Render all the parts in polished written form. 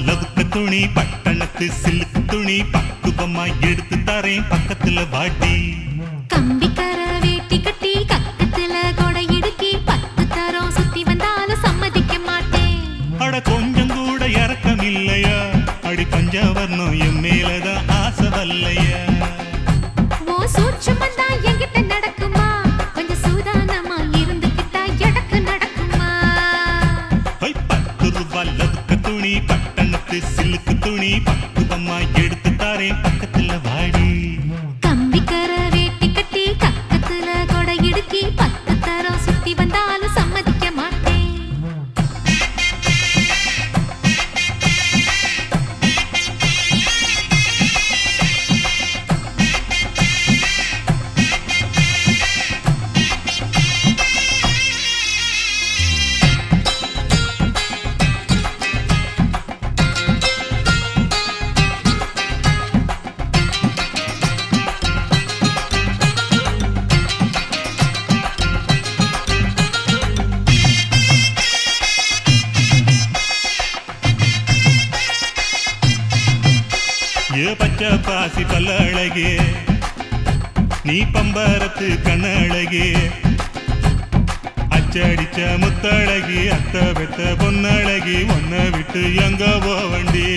லவுக்கு துணி பட்டணத்து சிலுக்கு துணி பக்குவமா எடுத்து தரேன் பக்கத்துல வாட்டி கம்பிக்கர வேட்டி கட்டி கக்கத்துல கொடை இடுக்கி 10 தரம் சுத்தி வந்தாலும் சம்மதிக்க மாட்டேன். அட கொஞ்சம் கூட இறக்கம் இல்லையா அடி பஞ்சவர்ணம் என் மேலதான் ஆசை வல்லையா ஓ சூட்சம் தான் என்கிட்ட நடக்குமா கொஞ்சம் சூதானமா இருந்துக்கிட்டா எடக்கு நடக்குமா 10 லவுக்கு துணி பட்டணத்து சிலுக்கு துணி பக்குவமா எடுத்து தரேன் பக்கத்துல வாடி கம்பிக்கர வேட்டி கட்டி கக்கத்துல கொடை இடுக்கி 10 தரம் சுத்தி வந்தாலும் சம்மதிக்க மாட்டேன். ஏ பச்சை பாசி பல்ல அழகே நீ பம்பரத்து கண்ணழகே அச்சடிச்ச முத்தழகி அத்த பெத்த பொன்னழகி ஒன்ன விட்டு எங்க போவண்டி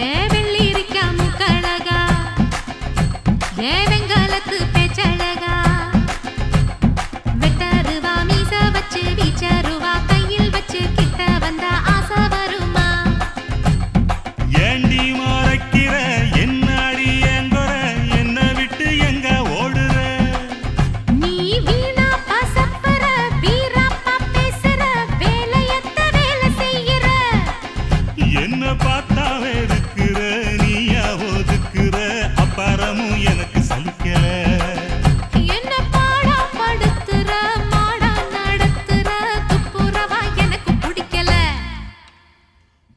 ஏ வெள்ளி இருக்கா முக்கழகா ஏ வெங்காலத்து பேச்சழகா வெட்டருவா மீச வச்சு வீச்சருவா கையில் வச்சு கிட்ட வந்தா ஆசை வருமா ஏண்டி மறைக்கிற என்னாடி எங்கொற என்ன விட்டு எங்க ஓடுற நீ வீணா பசப்பற வீராப்பா பேசுற வேலையத்த வேலை செய்யற என்ன பார்த்தா வெறுக்கிற நீயா ஒதுக்குற அப்பாரமும் எனக்கு சலிக்கல என்ன பாடா படுத்துற மாடா நடத்துற துப்புரவா எனக்கு பிடிக்கல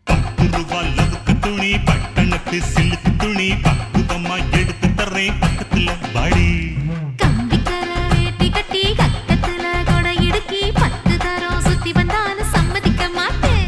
10 லவுக்கு துணி பட்டணத்து சிலுக்கு துணி பக்குவமா எடுத்து தர்றேன் பக்கத்துல வாடி கம்பிக்கர வேட்டி கட்டி கக்கத்துல கொடை இடுக்கி 10 தரம் சுத்தி வந்தாலும் சம்மதிக்க மாட்டேன்.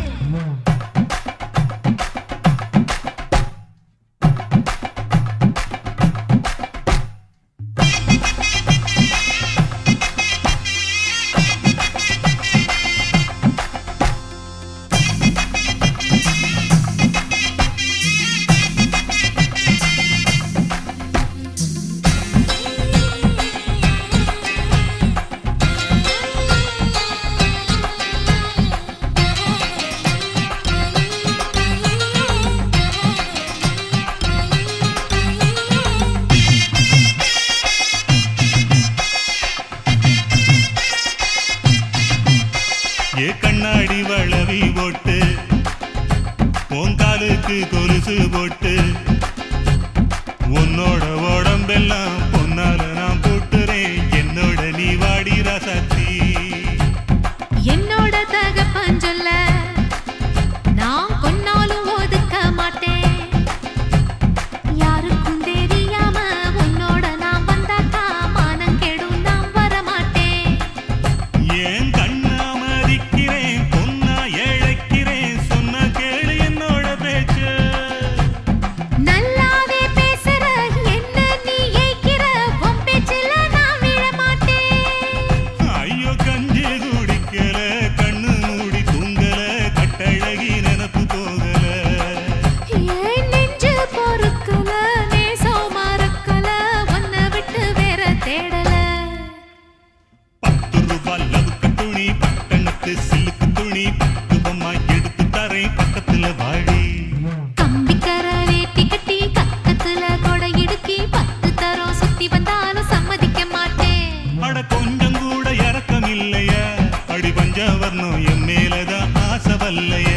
ஏ கண்ணாடி வளவி போட்டு உங்காலுக்கு கொலுசு போட்டு உன்னோட உடம்பெல்லாம் பொன்னால நான் போட்டுறேன் என்னோட நீ வாடி ராசாத்தி என்னோட தகப்பன் சொல்ல நான் கொன்னாலும் ஒதுக்க மாட்டேன். யாருக்கும் தெரியாம உன்னோட நான் வந்தாக்கா மானம் கெடும் நான் வர மாட்டேன். ஏன் கண்ணா மதிக்கிறேன் பொன்னா ஏழைக்கிறேன் சொன்ன கேளு என்னோட பேச்சு நல்லாவே பேசுற என்ன நீ ஏய்க்கிற உன் பேச்சுல நான் விழ மாட்டேன். ஐயோ கஞ்சி குடிக்கல கண்ணு மூடி தூங்கல கட்டழகி நினப்பு போகல ஏன் நெஞ்சு பொறுக்கல நேசம் மறக்கல உன்னை விட்டு வேற தேடல 10 லவுக்கு துணி பட்டணத்து சிலுக்கு துணி பக்குவமா எடுத்து தரேன் பக்கத்துல வாடி கம்பிக்கர வேட்டி கட்டி கக்கத்துல கொடை இடுக்கி 10 தரம் சுத்தி வந்தாலும் சம்மதிக்க மாட்டேன். அட கொஞ்சம் கூட வரணும் என் மேலதான் ஆசை வல்லையா